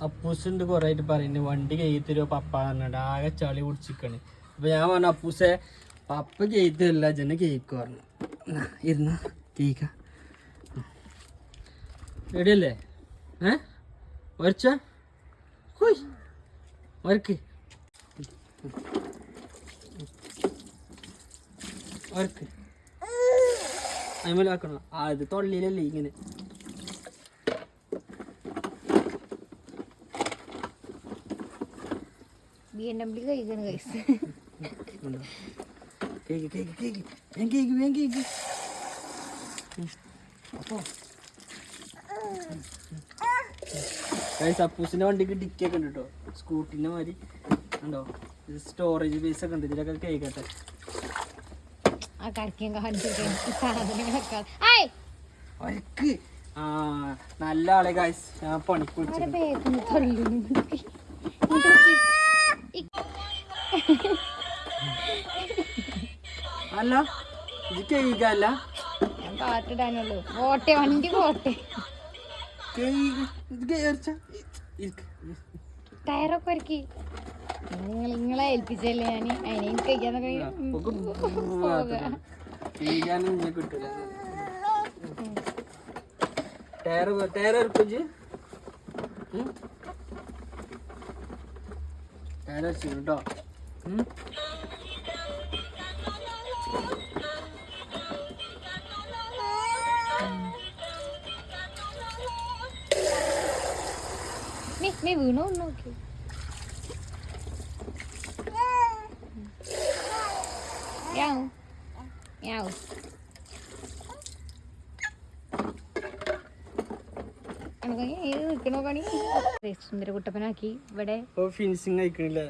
അപ്പൂസുണ്ട് കുറെ ആയിട്ട് പറയുന്നത് വണ്ടി കയ്യിൽ തരുമോ പപ്പ പറഞ്ഞിട്ട് ആകെ ചളി പിടിച്ചിരിക്കണ്. അപ്പൊ ഞാൻ പറഞ്ഞു അപ്പൂസെ പപ്പ കേറ്റല്ല ജന കേക്ക് പറഞ്ഞു. ഇരുന്ന കേക്ക റെഡിയല്ലേ? വരച്ച വരക്ക് വരക്ക് അതിമലാക്കണം. അത് തൊള്ളിയിലല്ലേ ഇങ്ങനെ. BMW കഴിക്കണ കഴിച്ച് അപ്പൂസിന്റെ വണ്ടിക്ക് ഡിക്കൊക്കെ ഉണ്ട് കേട്ടോ, സ്കൂട്ടിന്റെ മാതിരി ഉണ്ടോ. സ്റ്റോറേജ് ബേസ് ഒക്കെ ഉണ്ട് ഇതിലൊക്കെ. കേക്കട്ടെ നല്ല ആളെ ഗൈസ്. ഞാൻ പണിക്ക് അല്ല ഇത് കേക്കല്ല, കാട്ടിടാനുള്ളൂ. പോട്ടെ വണ്ടി പോട്ടെ. ടയറൊക്കെ ഒരുക്കി നിങ്ങളെ ഏൽപ്പിച്ചല്ലേ ഞാൻ. അതിനെ എനിക്ക് കഴിക്കാന്നൊക്കെ കിട്ടില്ല. ടയർ ഇറക്കിച്ച് ടയർ അടിച്ചു കേട്ടോ. നീ വീണോ നോക്കി. നിൽക്കണോ പണി സുന്ദര കുട്ടപ്പനാക്കി ഇവിടെ ഫിനിഷിങ് അയക്കണില്ല.